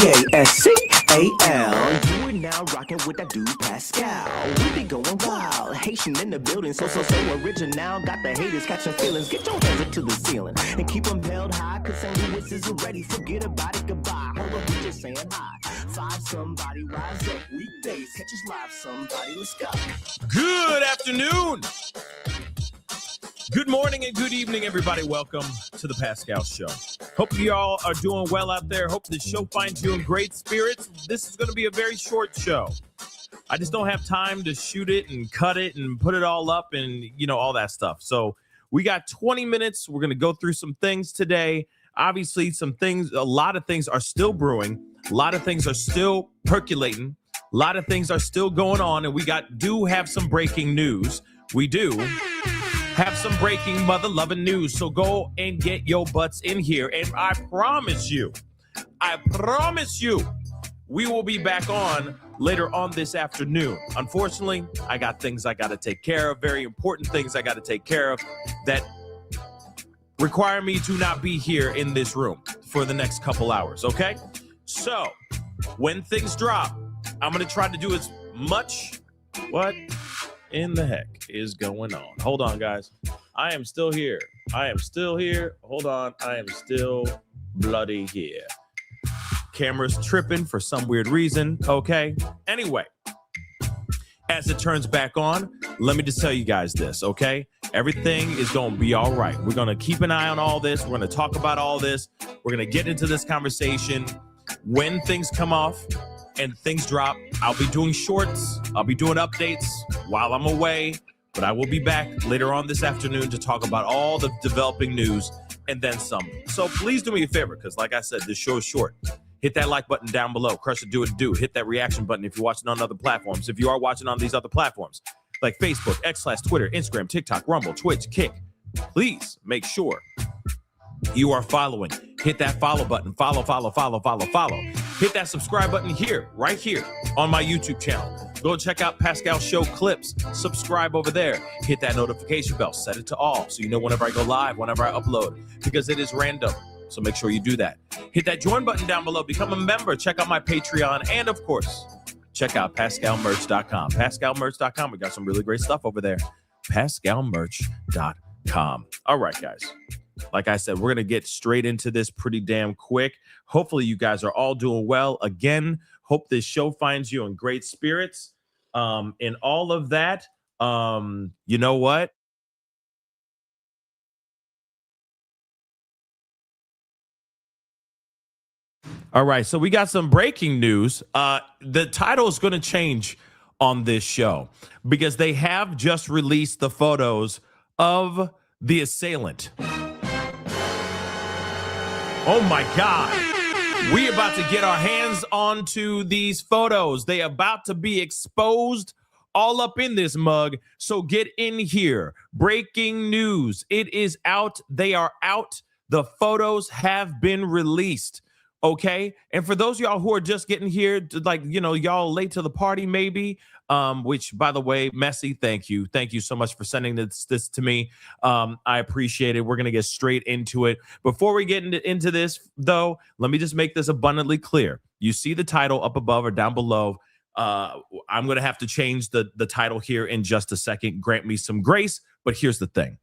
Pascal. You are now rocking with that dude Pascal. We be going wild, Haitian in the building, so original. Got the haters catching feelings. Get your hands up to the ceiling and keep them held high. Cause St. Louis isn't ready. Forget about it, goodbye. Hold up, we just saying hi. Five somebody rise up weekdays. Catch us live, somebody. Let's go. Good afternoon. Good morning and good evening, everybody. Welcome to the Pascal Show. Hope you all are doing well out there. Hope the show finds you in great spirits. This is going to be a very short show. I just don't have time to shoot it and cut it and put it all up and, all that stuff. So we got 20 minutes. We're going to go through some things today. Obviously, a lot of things are still brewing. A lot of things are still percolating. A lot of things are still going on. And we do have some breaking news. We do have some breaking mother-loving news. So go and get your butts in here. And I promise you, we will be back on later on this afternoon. Unfortunately, I got things I got to take care of, very important things I got to take care of that require me to not be here in this room for the next couple hours, okay? So, when things drop, I'm going to try to do as much. What in the heck is going on? Hold on, guys. I am still here. Hold on. I am still bloody here. Camera's tripping for some weird reason. Okay. Anyway, as it turns back on, let me just tell you guys this, okay? Everything is going to be all right. We're going to keep an eye on all this. We're going to talk about all this. We're going to get into this conversation. When things come off and things drop, I'll be doing shorts. I'll be doing updates while I'm away. But I will be back later on this afternoon to talk about all the developing news and then some. So please do me a favor, because like I said, this show is short. Hit that like button down below. Crush it, do it, do. Hit that reaction button if you're watching on other platforms. If you are watching on these other platforms, like Facebook, X/Twitter, Instagram, TikTok, Rumble, Twitch, Kick, please make sure you are following. Hit that follow button. Follow. Hit that subscribe button here, right here on my YouTube channel. Go check out Pascal Show clips. Subscribe over there. Hit that notification bell. Set it to all so you know whenever I go live, whenever I upload, because it is random. So make sure you do that. Hit that join button down below. Become a member. Check out my Patreon. And, of course, check out PascalMerch.com. PascalMerch.com. We got some really great stuff over there. PascalMerch.com. All right, guys. Like I said, we're going to get straight into this pretty damn quick. Hopefully, you guys are all doing well. Again, hope this show finds you in great spirits. In all of that, you know what? All right, so we got some breaking news. The title is going to change on this show because they have just released the photos of the assailant. Oh my God. We about to get our hands onto these photos. They about to be exposed all up in this mug. So get in here. Breaking news. It is out. They are out. The photos have been released. Okay. And for those of y'all who are just getting here, y'all late to the party, maybe, which, by the way, Messi, thank you. Thank you so much for sending this to me. I appreciate it. We're going to get straight into it. Before we get into this, though, let me just make this abundantly clear. You see the title up above or down below. I'm going to have to change the title here in just a second. Grant me some grace. But here's the thing.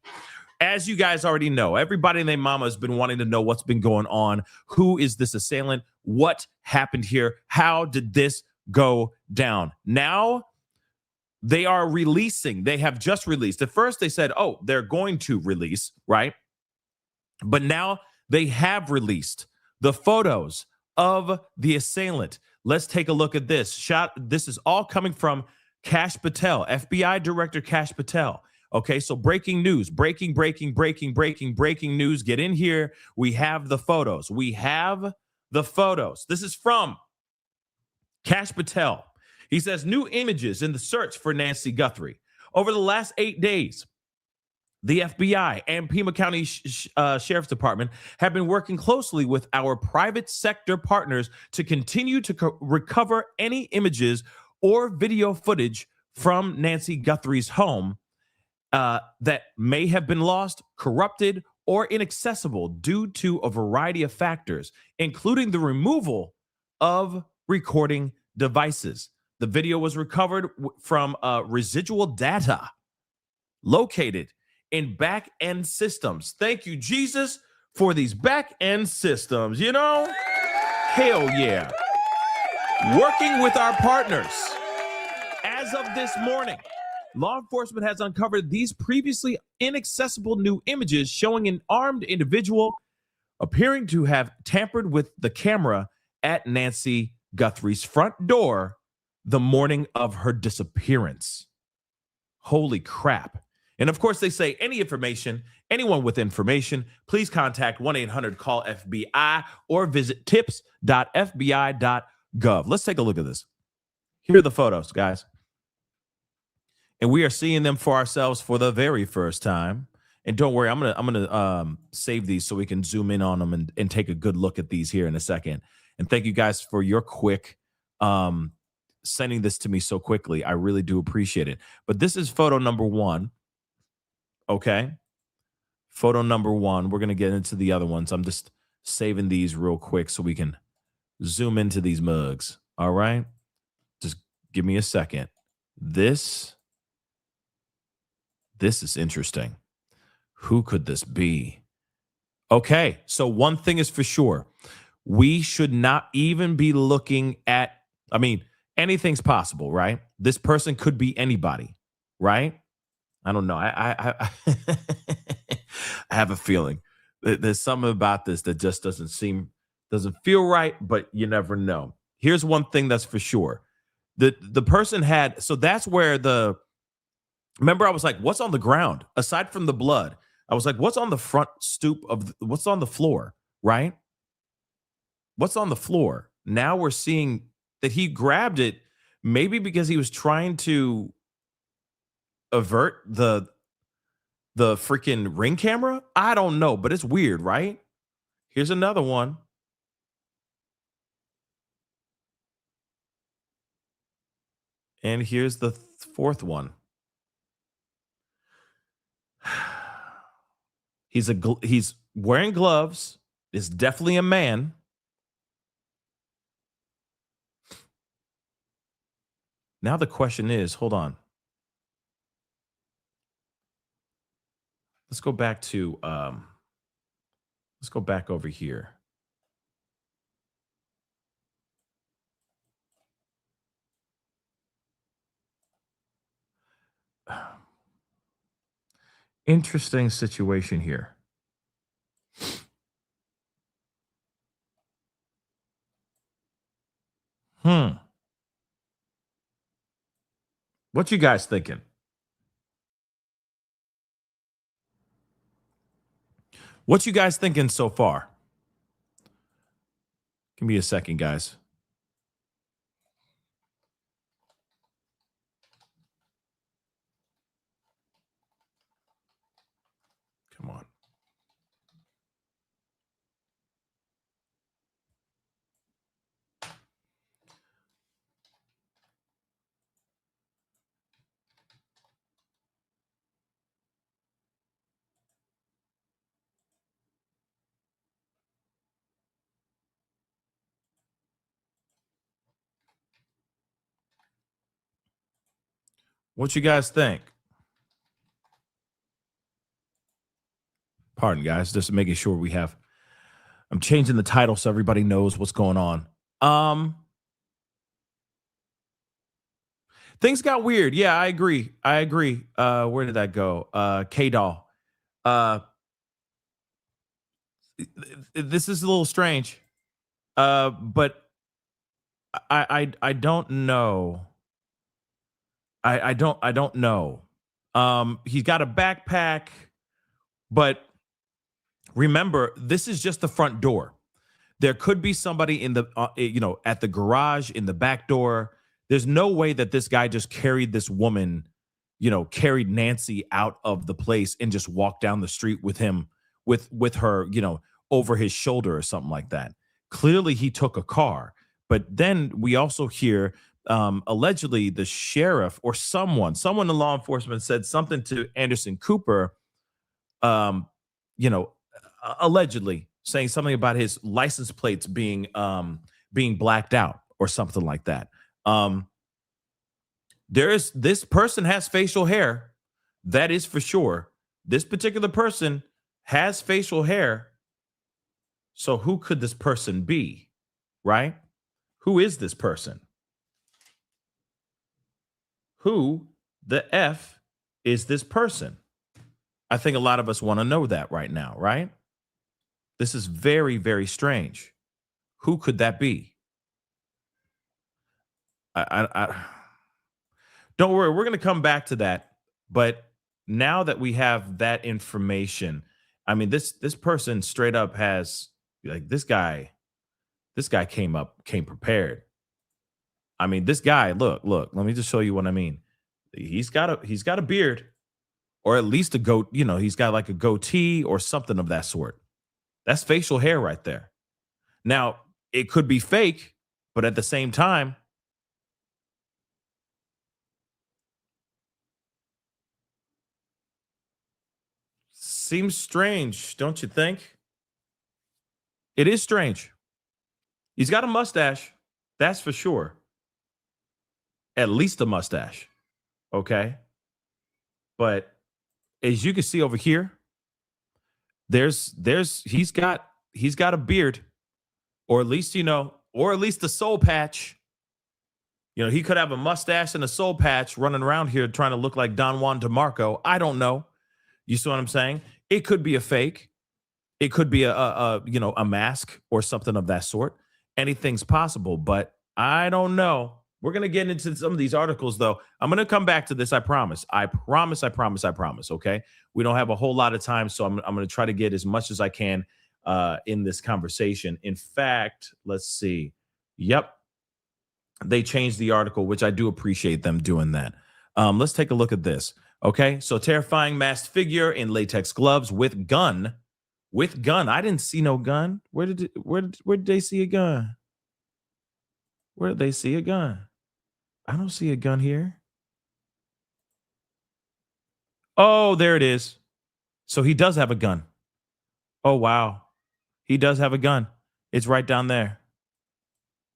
As you guys already know, everybody and their mama has been wanting to know what's been going on. Who is this assailant? What happened here? How did this go down? Now they are releasing. They have just released. At first they said, oh, they're going to release, right? But now they have released the photos of the assailant. Let's take a look at this. This is all coming from Kash Patel, FBI Director Kash Patel. Okay, so breaking news, breaking news. Get in here. We have the photos. This is from Kash Patel. He says, new images in the search for Nancy Guthrie. Over the last 8 days, the FBI and Pima County Sheriff's Department have been working closely with our private sector partners to continue to recover any images or video footage from Nancy Guthrie's home that may have been lost, corrupted, or inaccessible due to a variety of factors, including the removal of recording devices. The video was recovered from residual data located in back-end systems. Thank you, Jesus, for these back-end systems. You know, hell yeah. Working with our partners. As of this morning, law enforcement has uncovered these previously inaccessible new images showing an armed individual appearing to have tampered with the camera at Nancy Guthrie's front door the morning of her disappearance. Holy crap. And of course, they say anyone with information, please contact 1-800-CALL-FBI or visit tips.fbi.gov. Let's take a look at this. Here are the photos, guys. And we are seeing them for ourselves for the very first time. And don't worry, I'm gonna save these so we can zoom in on them and take a good look at these here in a second. And thank you guys for your quick sending this to me so quickly. I really do appreciate it. But this is photo number one. Okay. Photo number one. We're gonna get into the other ones. I'm just saving these real quick so we can zoom into these mugs. All right. Just give me a second. This is interesting. Who could this be? Okay, so one thing is for sure. We should not even be looking at, anything's possible, right? This person could be anybody, right? I don't know. I have a feeling that there's something about this that just doesn't feel right, but you never know. Here's one thing that's for sure. The person had, so that's where remember, I was like, what's on the ground? Aside from the blood, I was like, what's on the front stoop what's on the floor, right? What's on the floor? Now we're seeing that he grabbed it, maybe because he was trying to avert the freaking Ring camera. I don't know, but it's weird, right? Here's another one. And here's the fourth one. He's wearing gloves. Is definitely a man. Now the question is, hold on. Let's go back to let's go back over here. Interesting situation here. What you guys thinking? What you guys thinking so far? Give me a second, guys. Come on. What you guys think? Pardon, guys, just making sure I'm changing the title so everybody knows what's going on. Things got weird. Yeah, I agree. Where did that go? K-Doll. This is a little strange. But I don't know. I don't know. He's got a backpack, but remember, this is just the front door. There could be somebody in the at the garage, in the back door. There's no way that this guy just carried this woman, carried Nancy out of the place and just walked down the street with him, with her, over his shoulder or something like that. Clearly he took a car. But then we also hear allegedly the sheriff or someone in law enforcement said something to Anderson Cooper, allegedly saying something about his license plates being being blacked out or something like that. This person has facial hair. That is for sure. This particular person has facial hair. So who could this person be? Right? Who is this person? Who the F is this person? I think a lot of us want to know that right now, right? This is very, very strange. Who could that be? I don't worry, we're going to come back to that. But now that we have that information, I mean, this person straight up has, like, this guy came prepared. I mean, this guy, look, let me just show you what I mean. He's got a beard, or at least a goat, he's got like a goatee or something of that sort. That's facial hair right there. Now, it could be fake, but at the same time, seems strange, don't you think? It is strange. He's got a mustache, that's for sure. At least a mustache, okay? But as you can see over here, he's got a beard, or at least the soul patch. He could have a mustache and a soul patch running around here trying to look like Don Juan DeMarco. I don't know. You see what I'm saying? It could be a fake. It could be a mask or something of that sort. Anything's possible, but I don't know. We're going to get into some of these articles, though. I'm going to come back to this. I promise. Okay. We don't have a whole lot of time, so I'm going to try to get as much as I can in this conversation. In fact, let's see. Yep. They changed the article, which I do appreciate them doing that. Let's take a look at this. Okay. So terrifying masked figure in latex gloves with gun. I didn't see no gun. Where did they see a gun? Where did they see a gun? I don't see a gun here. Oh, there it is. So he does have a gun. Oh, wow. He does have a gun. It's right down there.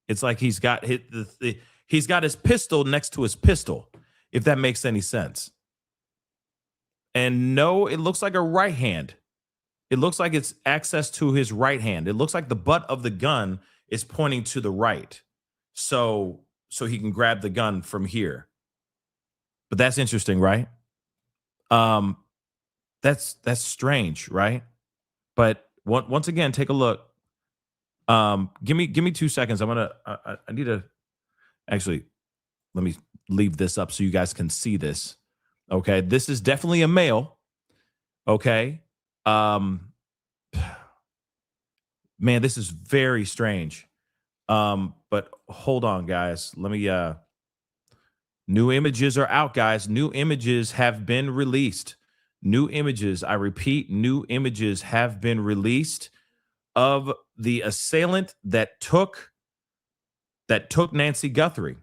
It's like he's got his pistol next to his pistol, if that makes any sense. And no, it looks like a right hand. It looks like it's access to his right hand. It looks like the butt of the gun is pointing to the right. So he can grab the gun from here. But that's interesting, right? That's strange, right? But once again, take a look. Give me 2 seconds. I need to actually, let me leave this up so you guys can see this. Okay. This is definitely a male. Okay. Man, this is very strange. But hold on, guys. Let me, new images are out, guys. New images have been released. New images, I repeat, new images have been released of the assailant that took Nancy Guthrie.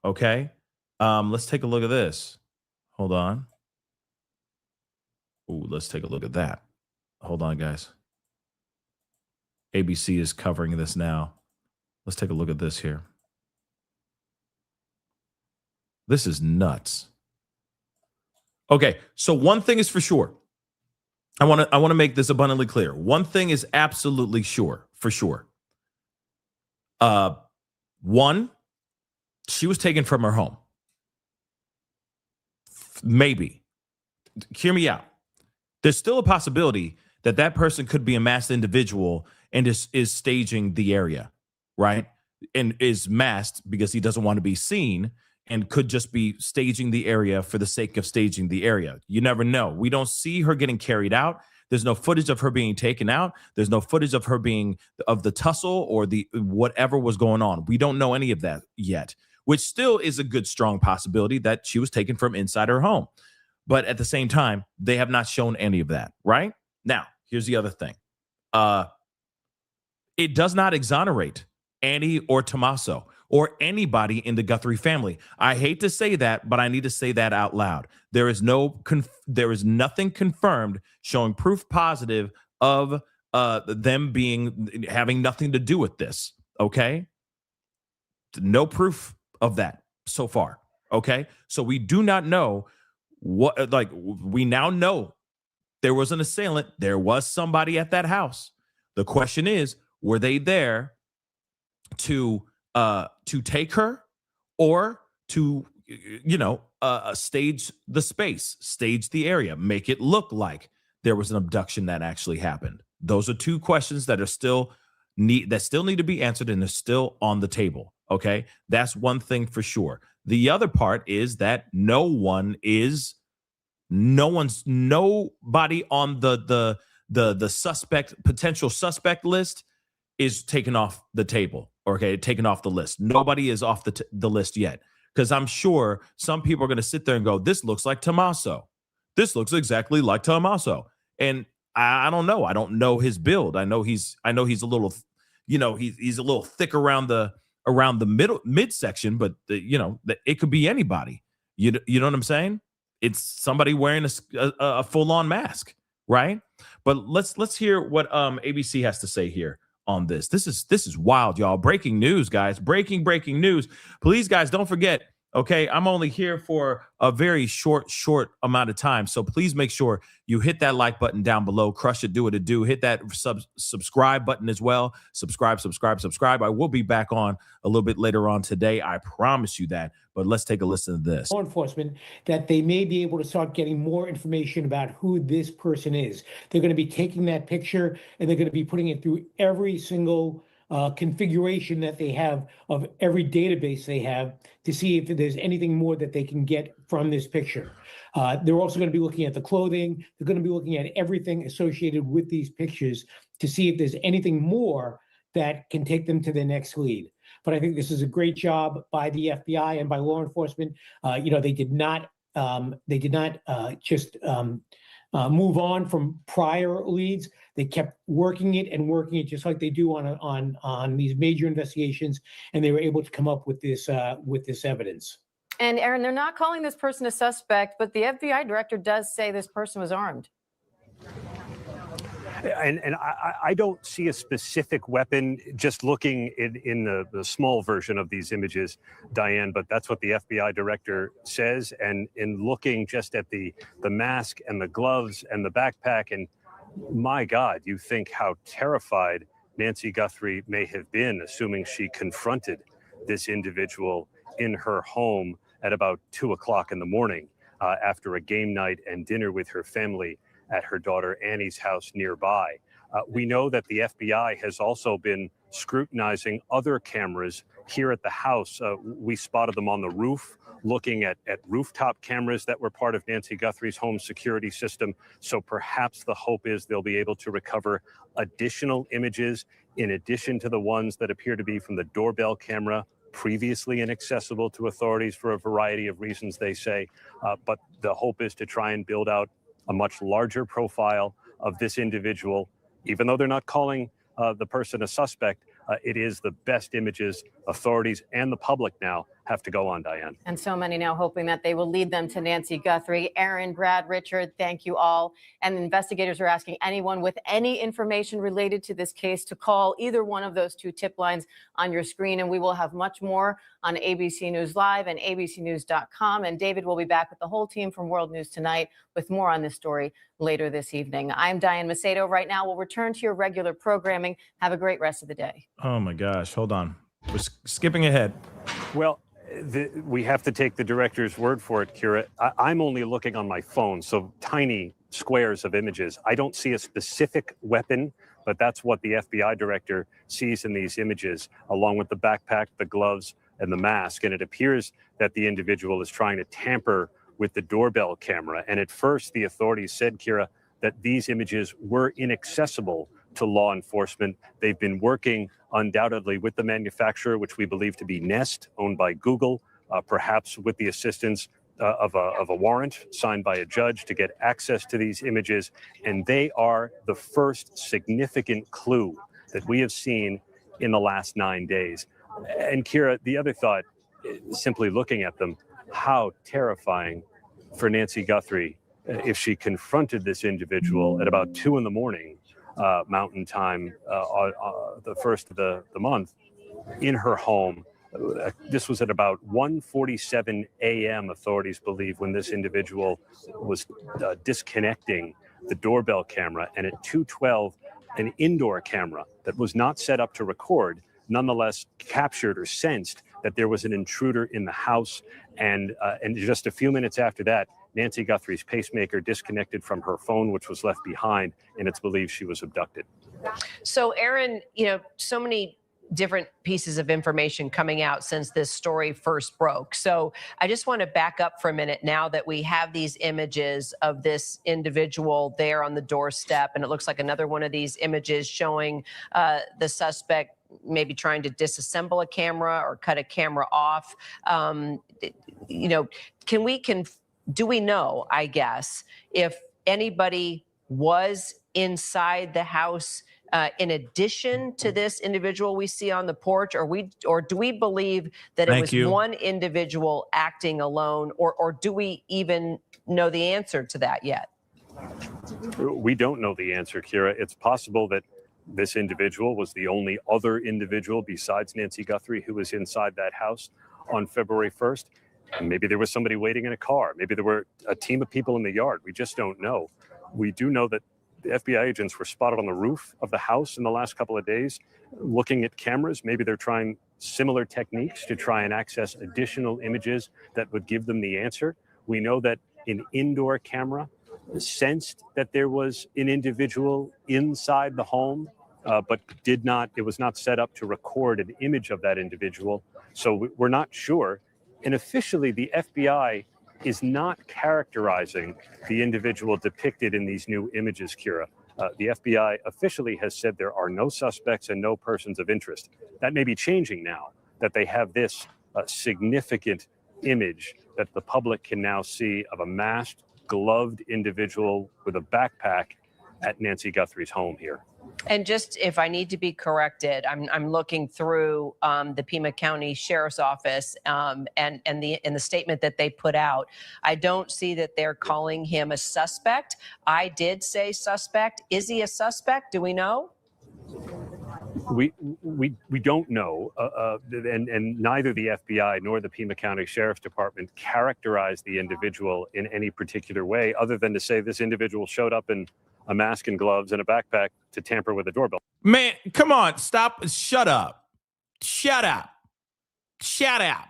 Okay. Let's take a look at this. Hold on. Ooh, let's take a look at that. Hold on, guys. ABC is covering this now. Let's take a look at this here. This is nuts. Okay, so one thing is for sure. I want to make this abundantly clear. One thing is absolutely sure, for sure. One, she was taken from her home. Maybe. Hear me out. There's still a possibility that person could be a masked individual and is staging the area, right? And is masked because he doesn't want to be seen and could just be staging the area for the sake of staging the area. You never know. We don't see her getting carried out. There's no footage of her being taken out. There's no footage of her being of the tussle or the whatever was going on. We don't know any of that yet, which still is a good, strong possibility that she was taken from inside her home. But at the same time, they have not shown any of that, right? Now, here's the other thing. It does not exonerate Annie or Tommaso or anybody in the Guthrie family. I hate to say that, but I need to say that out loud. There is nothing confirmed showing proof positive of them having nothing to do with this. Okay. No proof of that so far. Okay. So we do not know what, like, we now know there was an assailant. There was somebody at that house. The question is, were they there to take her, or to, stage the space, stage the area, make it look like there was an abduction that actually happened? Those are two questions that still need to be answered, and they're still on the table. Okay, that's one thing for sure. The other part is that nobody on the potential suspect list is taken off the table. Okay, taken off the list. Nobody is off the list yet, because I'm sure some people are going to sit there and go, "This looks like Tommaso. This looks exactly like Tommaso." And I don't know. I don't know his build. I know he's a little, he's a little thick around the midsection, but it could be anybody. You know what I'm saying? It's somebody wearing a full on mask, right? But let's hear what ABC has to say here on this. This is wild, y'all. Breaking news, guys. Breaking news. Please, guys, don't forget. Okay, I'm only here for a very short amount of time, so please make sure you hit that like button down below. Crush it, do what it do. Hit that subscribe button as well. Subscribe. I will be back on a little bit later on today. I promise you that. But let's take a listen to this. Law enforcement, that they may be able to start getting more information about who this person is. They're going to be taking that picture and they're going to be putting it through every single configuration that they have of every database they have to see if there's anything more that they can get from this picture. They're also going to be looking at the clothing. They're going to be looking at everything associated with these pictures to see if there's anything more that can take them to the next lead. But I think this is a great job by the FBI and by law enforcement. They did not just move on from prior leads. They kept working it just like they do on these major investigations, and they were able to come up with this evidence. And Aaron, they're not calling this person a suspect, but the FBI director does say this person was armed. And I don't see a specific weapon just looking in the small version of these images, Diane, but that's what the FBI director says. And in looking just at the mask and the gloves and the backpack, and my God, you think how terrified Nancy Guthrie may have been, assuming she confronted this individual in her home at about 2 o'clock in the morning after a game night and dinner with her family at her daughter Annie's house nearby. We know that the FBI has also been scrutinizing other cameras here at the house. We spotted them on the roof, looking at rooftop cameras that were part of Nancy Guthrie's home security system. So perhaps the hope is they'll be able to recover additional images in addition to the ones that appear to be from the doorbell camera, previously inaccessible to authorities for a variety of reasons, they say. But the hope is to try and build out a much larger profile of this individual. Even though they're not calling the person a suspect, it is the best images authorities and the public now have to go on, Diane. And so many now hoping that they will lead them to Nancy Guthrie. Aaron, Brad, Richard, thank you all. And investigators are asking anyone with any information related to this case to call either one of those two tip lines on your screen. And we will have much more on ABC News Live and abcnews.com. And David will be back with the whole team from World News Tonight with more on this story later this evening. I'm Diane Macedo. Right now, we'll return to your regular programming. Have a great rest of the day. Oh, my gosh. Hold on. We're skipping ahead. Well, we have to take the director's word for it, Kira. I'm only looking on my phone, so tiny squares of images. I don't see a specific weapon, but that's what the FBI director sees in these images, along with the backpack, the gloves, and the mask. And it appears that the individual is trying to tamper with the doorbell camera. And at first, the authorities said, Kira, that these images were inaccessible to law enforcement. They've been working undoubtedly with the manufacturer, which we believe to be Nest, owned by Google, perhaps with the assistance of a warrant signed by a judge to get access to these images. And they are the first significant clue that we have seen in the last 9 days. And Kira, the other thought, simply looking at them, how terrifying for Nancy Guthrie if she confronted this individual at about 2 in the morning, Mountain Time, the first of the month, in her home, This was at about 1:47 a.m., authorities believe, when this individual was disconnecting the doorbell camera, and at 2:12, an indoor camera that was not set up to record nonetheless captured or sensed that there was an intruder in the house. And just a few minutes after that, Nancy Guthrie's pacemaker disconnected from her phone, which was left behind, and it's believed she was abducted. So, Aaron, so many different pieces of information coming out since this story first broke. So I just want to back up for a minute now that we have these images of this individual there on the doorstep, and it looks like another one of these images showing the suspect maybe trying to disassemble a camera or cut a camera off. Do we know, I guess, if anybody was inside the house in addition to this individual we see on the porch, or do we believe that it was one individual acting alone, or do we even know the answer to that yet? We don't know the answer, Kira. It's possible that this individual was the only other individual besides Nancy Guthrie who was inside that house on February 1st. And maybe there was somebody waiting in a car. Maybe there were a team of people in the yard. We just don't know. We do know that the FBI agents were spotted on the roof of the house in the last couple of days, looking at cameras. Maybe they're trying similar techniques to try and access additional images that would give them the answer. We know that an indoor camera sensed that there was an individual inside the home, but it was not set up to record an image of that individual. So we're not sure. And officially, the FBI is not characterizing the individual depicted in these new images, Kira. The FBI officially has said there are no suspects and no persons of interest. That may be changing now that they have this significant image that the public can now see of a masked, gloved individual with a backpack at Nancy Guthrie's home here. And just if I need to be corrected, I'm looking through the Pima County Sheriff's Office and the statement that they put out. I don't see that they're calling him a suspect. I did say suspect. Is he a suspect? Do we know? We don't know, and neither the FBI nor the Pima County Sheriff's Department characterized the individual in any particular way, other than to say this individual showed up in a mask and gloves and a backpack to tamper with a doorbell. Man, come on, stop. Shut up. Shut up. Shut up.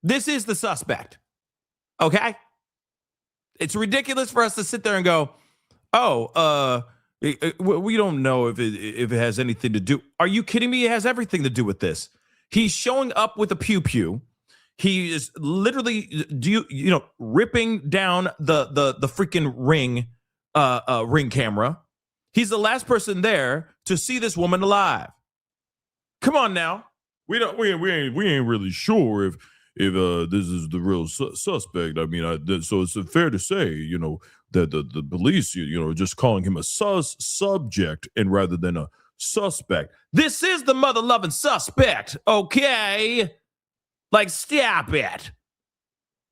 This is the suspect. Okay? It's ridiculous for us to sit there and go, we don't know if it has anything to do. Are you kidding me? It has everything to do with this. He's showing up with a pew-pew. He is literally, ripping down the freaking ring camera. He's the last person there to see this woman alive. Come on now. We ain't really sure if this is the real suspect. I mean, so it's fair to say, that the police, just calling him a subject and rather than a suspect. This is the mother-loving suspect, okay? Like, stop it.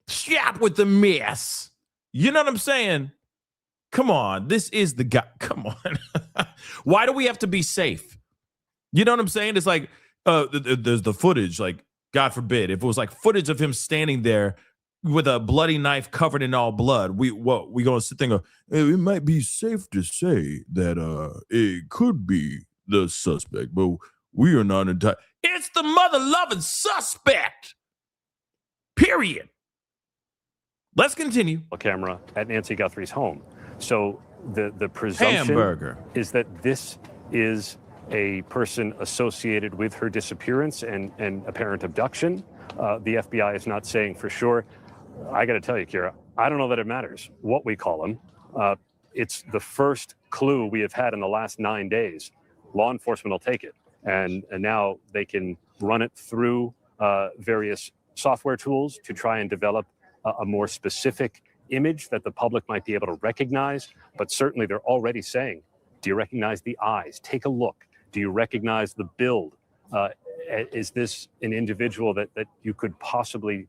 Stop with the mess. You know what I'm saying? Come on, this is the guy. Come on. Why do we have to be safe? You know what I'm saying? It's like there's the footage, like, God forbid, if it was like footage of him standing there with a bloody knife covered in all blood, we gonna sit there and go, it might be safe to say that it could be the suspect, but we are not entirely. It's the mother-loving suspect. Period. Let's continue. A camera at Nancy Guthrie's home. So the presumption is that this is a person associated with her disappearance and apparent abduction. The FBI is not saying for sure. I got to tell you, Kira, I don't know that it matters what we call him. It's the first clue we have had in the last 9 days. Law enforcement will take it. And now they can run it through various software tools to try and develop a more specific image that the public might be able to recognize. But certainly they're already saying, do you recognize the eyes? Take a look. Do you recognize the build? Is this an individual that you could possibly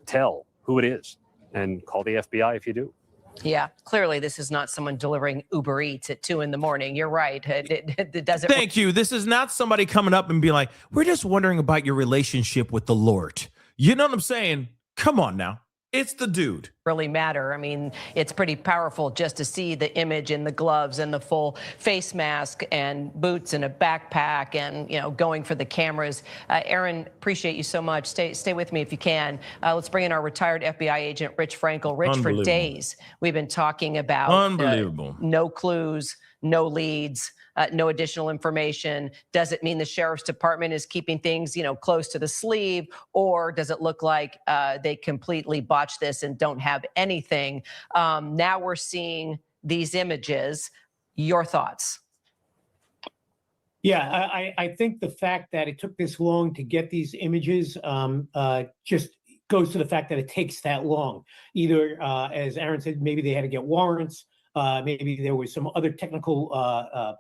tell who it is? And call the FBI if you do. Yeah, clearly this is not someone delivering Uber Eats at 2 a.m. You're right. It doesn't. Thank you. This is not somebody coming up and being like, we're just wondering about your relationship with the Lord. You know what I'm saying? Come on now. It's the dude. Really matter. I mean, it's pretty powerful just to see the image in the gloves and the full face mask and boots and a backpack and, you know, going for the cameras. Aaron, appreciate you so much. Stay with me if you can. Let's bring in our retired FBI agent, Rich Frankel. Rich, for days, we've been talking about no clues, no leads. No additional information. Does it mean the sheriff's department is keeping things, you know, close to the sleeve, or does it look like they completely botched this and don't have anything? Now we're seeing these images. Your thoughts? Yeah, I think the fact that it took this long to get these images just goes to the fact that it takes that long. Either, as Aaron said, maybe they had to get warrants. Maybe there was some other technical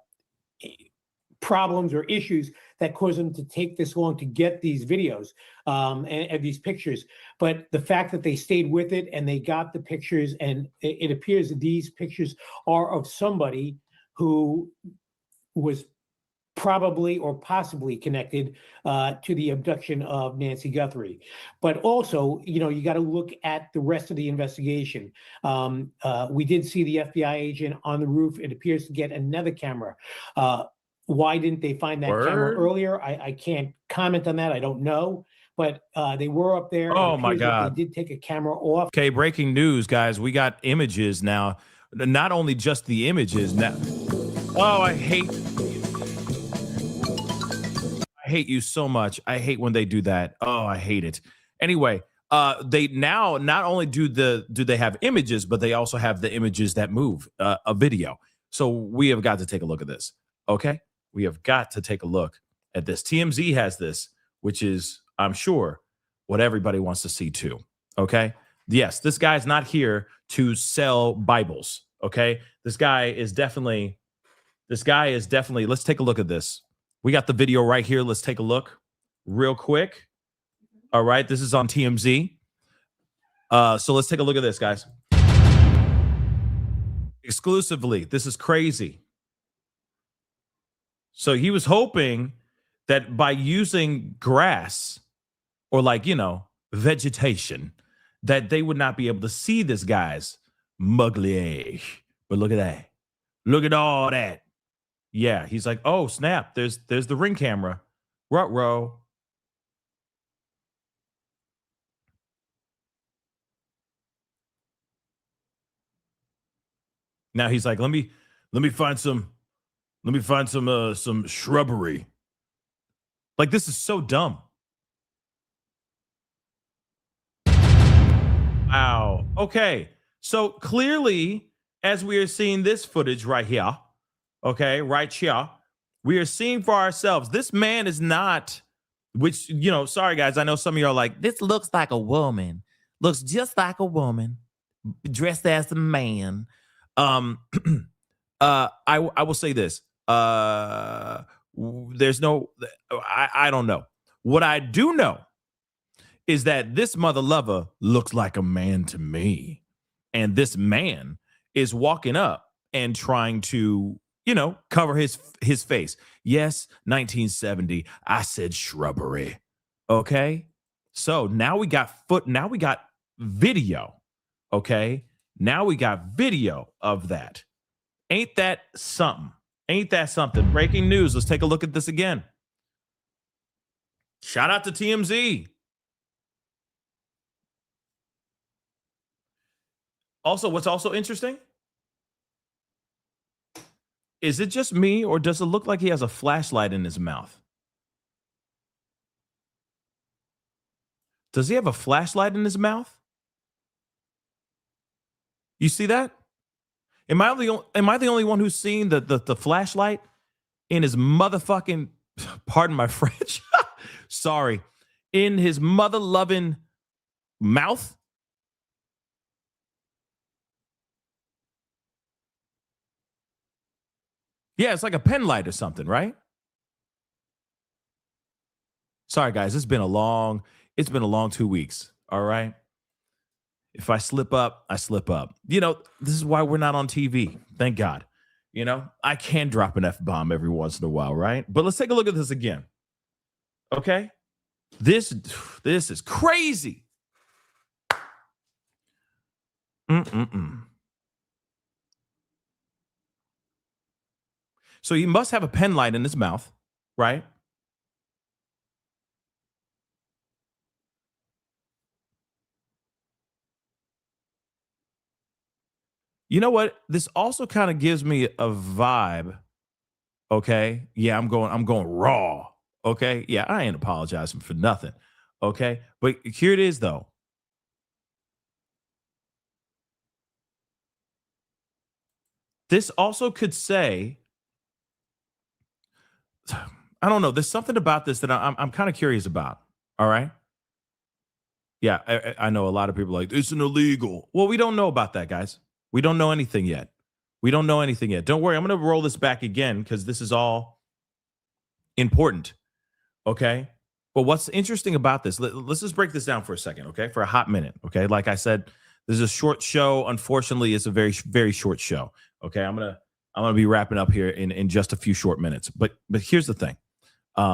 problems or issues that caused them to take this long to get these videos and these pictures. But the fact that they stayed with it and they got the pictures, and it appears that these pictures are of somebody who was probably or possibly connected to the abduction of Nancy Guthrie. But also, you know, you got to look at the rest of the investigation. We did see the FBI agent on the roof. It appears to get another camera. Why didn't they find that camera earlier? I can't comment on that. I don't know. But they were up there. Oh, my God. They did take a camera off. Okay, breaking news, guys. We got images now. Not only just the images. Now. Oh, I hate you so much. I hate when they do that. Oh, I hate it. Anyway, they now not only do they have images, but they also have the images that move, a video. So we have got to take a look at this. Okay? We have got to take a look at this. TMZ has this, which is, I'm sure, what everybody wants to see too. Okay? Yes, this guy's not here to sell Bibles. Okay? This guy is definitely, let's take a look at this. We got the video right here. Let's take a look real quick. All right. This is on TMZ. So let's take a look at this, guys. Exclusively. This is crazy. So he was hoping that by using grass or, like, you know, vegetation, that they would not be able to see this guy's muggly. But look at that. Look at all that. Yeah, he's like, oh, snap. There's the Ring camera. Ruh-roh. Now he's like, let me find some shrubbery. Like, this is so dumb. Wow. Okay. So clearly, as we are seeing this footage right here, okay, right here, we are seeing for ourselves, this man is not, which, you know, sorry guys, I know some of you are like, this looks like a woman, looks just like a woman dressed as a man. I will say this, there's no, I don't know. What I do know is that this mother lover looks like a man to me, and this man is walking up and trying to, you know, cover his face. Yes, 1970. I said shrubbery. Okay. So now we got video. Okay. Now we got video of that. Ain't that something? Ain't that something? Breaking news. Let's take a look at this again. Shout out to TMZ. Also, what's also interesting, is it just me, or does it look like he has a flashlight in his mouth? Does he have a flashlight in his mouth? You see that? Am I the only one who's seen the flashlight in his motherfucking, pardon my French, sorry, in his mother-loving mouth? Yeah, it's like a pen light or something, right? Sorry, guys. It's been a long 2 weeks. All right. If I slip up, I slip up. This is why we're not on TV. Thank God. I can drop an F-bomb every once in a while, right? But let's take a look at this again. Okay? This is crazy. So he must have a pen light in his mouth, right? You know what? This also kind of gives me a vibe. Okay. Yeah, I'm going raw. Okay. Yeah, I ain't apologizing for nothing. Okay. But here it is though. This also could say, I don't know. There's something about this that I'm kind of curious about. All right. Yeah, I know a lot of people are like, it's an illegal. Well, we don't know about that, guys. We don't know anything yet. Don't worry. I'm going to roll this back again because this is all important. Okay. But what's interesting about this, let's just break this down for a second. Okay. For a hot minute. Okay. Like I said, this is a short show. Unfortunately, it's a very, very short show. Okay. I'm going to be wrapping up here in just a few short minutes. But here's the thing.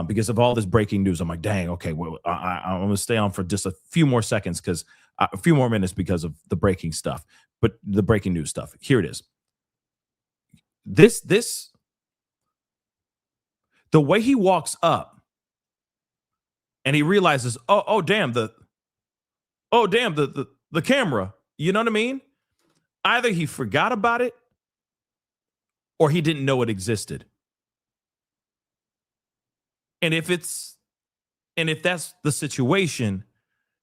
Because of all this breaking news, I'm like, dang, okay, well, I'm going to stay on for just a few more seconds a few more minutes because of the breaking stuff, but the breaking news stuff. Here it is. The way he walks up and he realizes, oh, damn, the camera, you know what I mean? Either he forgot about it or he didn't know it existed. And if that's the situation,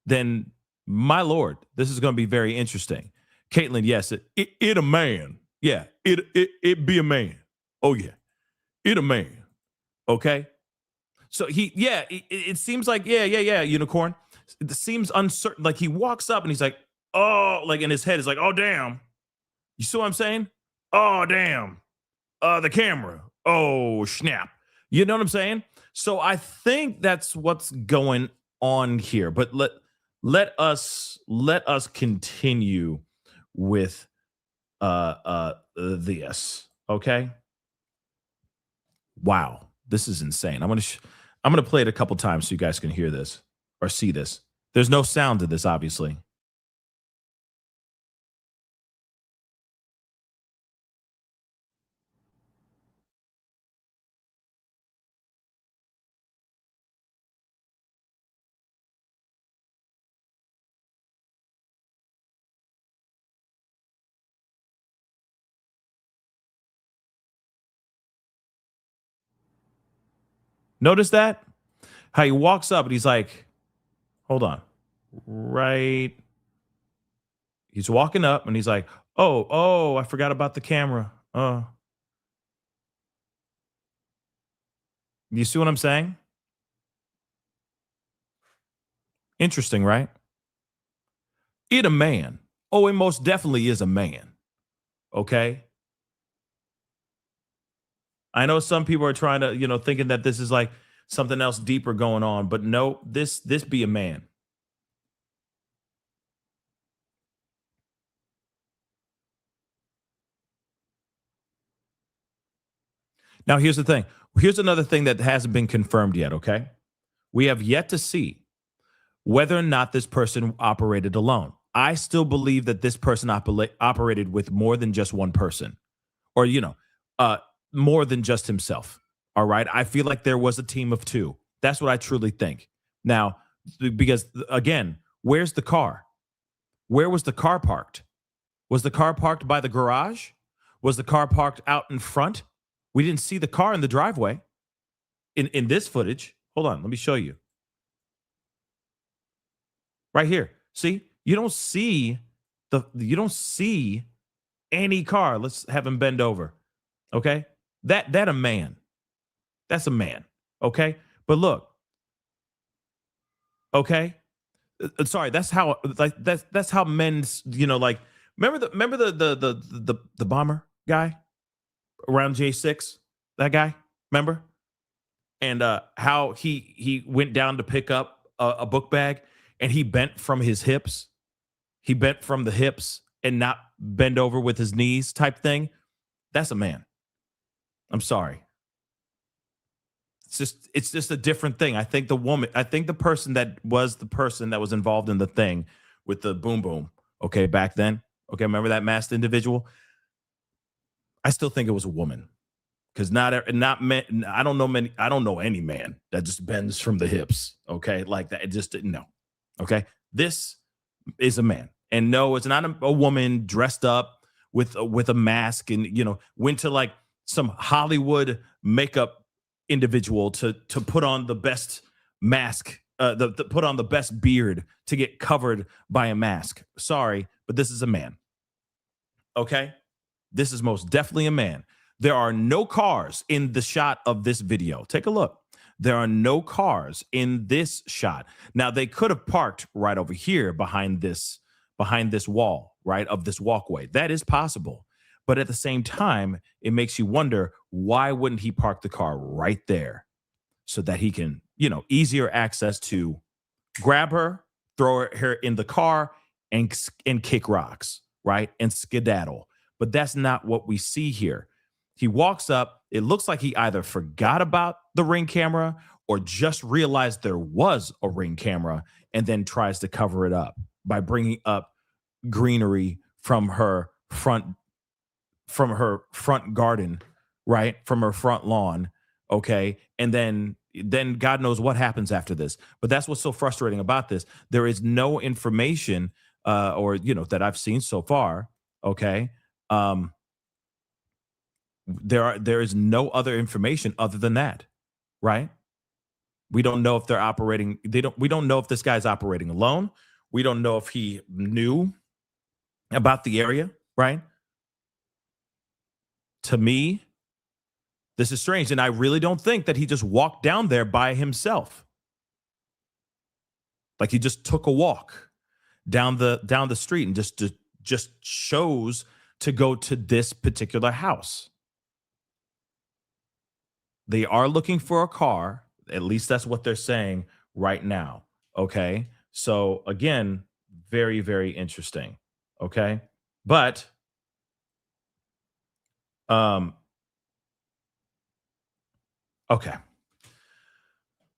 then my Lord, this is going to be very interesting. Caitlin, yes, it a man. Yeah, it be a man. Oh yeah, it a man. Okay. So it seems like, yeah, unicorn. It seems uncertain. Like he walks up and he's like, oh, like in his head is like, oh, damn. You see what I'm saying? Oh, damn. The camera. Oh, snap. You know what I'm saying? So I think that's what's going on here. But let us continue with this. Okay. Wow, this is insane. I'm gonna play it a couple times so you guys can hear this or see this. There's no sound to this, obviously. Notice that? How he walks up and he's like, hold on. Right. He's walking up and he's like, oh, I forgot about the camera. You see what I'm saying? Interesting, right? It a man. Oh, it most definitely is a man. Okay. I know some people are trying to, thinking that this is like something else deeper going on, but no, this be a man. Now, here's the thing. Here's another thing that hasn't been confirmed yet, okay? We have yet to see whether or not this person operated alone. I still believe that this person operated with more than just one person or, more than just himself. All right. I feel like there was a team of two. That's what I truly think. Now, because again, where's the car? Where was the car parked? Was the car parked by the garage? Was the car parked out in front? We didn't see the car in the driveway in this footage. Hold on. Let me show you. Right here. See? You don't see any car. Let's have him bend over. Okay? That a man. That's a man. Okay? But look. Okay? Sorry, that's how that's how men's, like remember the bomber guy around J6? That guy? Remember? And how he went down to pick up a book bag and he bent from his hips. he bent from the hips and not bend over with his knees type thing, that's a man. I'm sorry. It's just a different thing. I think the person that was involved in the thing with the boom boom, okay, back then, okay, remember that masked individual? I still think it was a woman. Because not men, I don't know any man that just bends from the hips, okay, like that. It just didn't know. Okay, this is a man, and no, it's not a woman dressed up with a mask and went to like some Hollywood makeup individual to put on the best mask, put on the best beard to get covered by a mask. Sorry, but this is a man. Okay, this is most definitely a man. There are no cars in the shot of this video. Take a look. There are no cars in this shot. Now, they could have parked right over here behind this wall, right, of this walkway. That is possible. But at the same time, it makes you wonder, why wouldn't he park the car right there so that he can, easier access to grab her, throw her in the car and kick rocks, right, and skedaddle. But that's not what we see here. He walks up. It looks like he either forgot about the Ring camera or just realized there was a Ring camera and then tries to cover it up by bringing up greenery from her front garden, right? From her front lawn. Okay. And then God knows what happens after this. But that's what's so frustrating about this. There is no information that I've seen so far. Okay. There is no other information other than that, right? We don't know if they're operating. We don't know if this guy's operating alone. We don't know if he knew about the area, right? To me, this is strange, and I really don't think that he just walked down there by himself. Like he just took a walk down the street and just chose to go to this particular house. They are looking for a car. At least that's what they're saying right now. Okay. So again, very, very interesting. Okay. But, okay.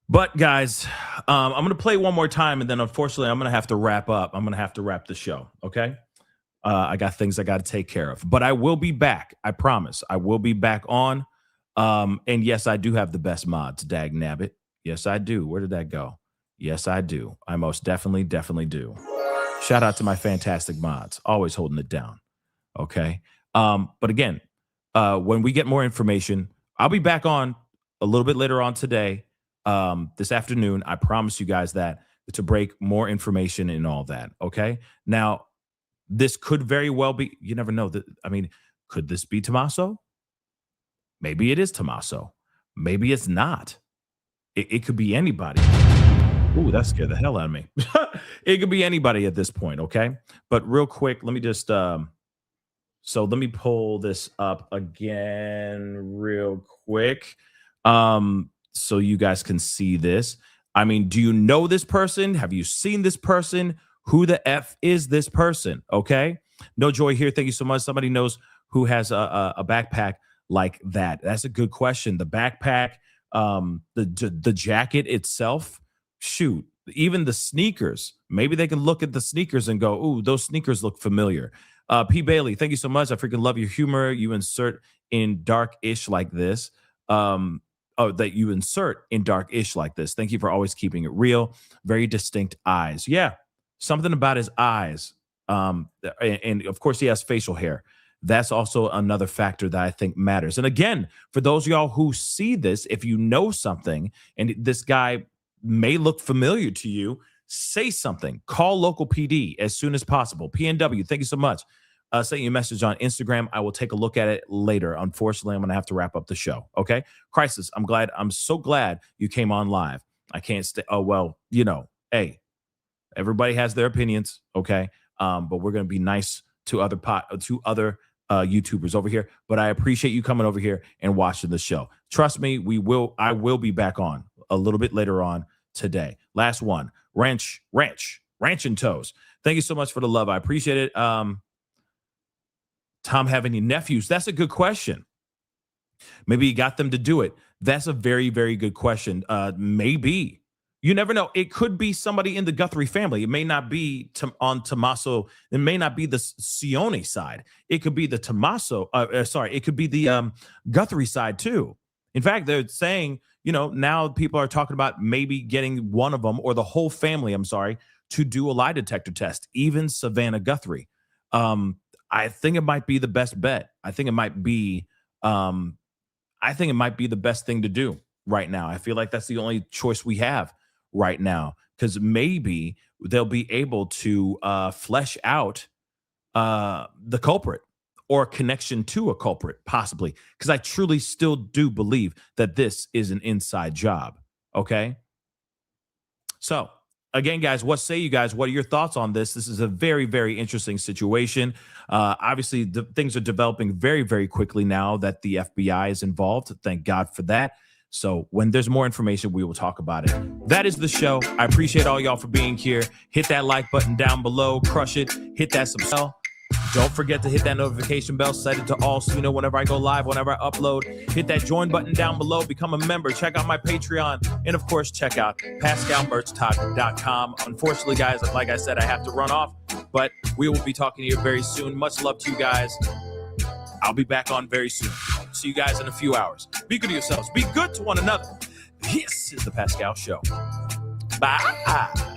But guys, I'm going to play one more time and then unfortunately I'm going to have to wrap up. I'm going to have to wrap the show. Okay. I got things I got to take care of, but I will be back. I promise I will be back on. And yes, I do have the best mods, dag nabbit. Yes, I do. Where did that go? Yes, I do. I most definitely do. Shout out to my fantastic mods, always holding it down. Okay. But again, when we get more information, I'll be back on a little bit later on today, this afternoon. I promise you guys that, to break more information and all that. Okay. Now, this could very well be, you never know. Could this be Tommaso? Maybe it is Tommaso. Maybe it's not. It could be anybody. Ooh, that scared the hell out of me. It could be anybody at this point, okay? But real quick, let me just so let me pull this up again real quick. So you guys can see this. Do you know this person? Have you seen this person? Who the F is this person? Okay. No Joy here. Thank you so much. Somebody knows who has a backpack like that. That's a good question. The backpack, the jacket itself, shoot, even the sneakers. Maybe they can look at the sneakers and go, ooh, those sneakers look familiar. P. Bailey, thank you so much. I freaking love your humor. You insert in dark-ish like this. That you insert in dark-ish like this. Thank you for always keeping it real. Very distinct eyes. Yeah, something about his eyes. And of course, he has facial hair. That's also another factor that I think matters. And again, for those of y'all who see this, if you know something and this guy may look familiar to you, say something. Call local PD as soon as possible. PNW, thank you so much. Send you a message on Instagram. I will take a look at it later. Unfortunately, I'm going to have to wrap up the show. Okay. Crisis, I'm so glad you came on live. I can't stay. Oh, well, hey, everybody has their opinions. Okay. But we're going to be nice to other YouTubers over here. But I appreciate you coming over here and watching the show. Trust me, I will be back on a little bit later on today. Last one. Ranch. Ranch and Toes. Thank you so much for the love. I appreciate it. Tom, have any nephews? That's a good question. Maybe he got them to do it. That's a very, very good question. Maybe. You never know. It could be somebody in the Guthrie family. It may not be on Tommaso. It may not be the Sione side. It could be the Tommaso. It could be the Guthrie side too. In fact, they're saying, now people are talking about maybe getting one of them or the whole family, to do a lie detector test, even Savannah Guthrie. I think it might be the best bet. I think it might be the best thing to do right now. I feel like that's the only choice we have right now, because maybe they'll be able to flesh out the culprit or a connection to a culprit, possibly, because I truly still do believe that this is an inside job. Okay. So again, guys, what say you guys? What are your thoughts on this? This is a very, very interesting situation. Obviously, things are developing very, very quickly now that the FBI is involved. Thank God for that. So when there's more information, we will talk about it. That is the show. I appreciate all y'all for being here. Hit that like button down below. Crush it. Hit that subscribe. Don't forget to hit that notification bell. Set it to all so you know whenever I go live, whenever I upload. Hit that join button down below. Become a member. Check out my Patreon. And, of course, check out PascalMerchTalk.com. Unfortunately, guys, like I said, I have to run off. But we will be talking to you very soon. Much love to you guys. I'll be back on very soon. See you guys in a few hours. Be good to yourselves. Be good to one another. This is The Pascal Show. Bye.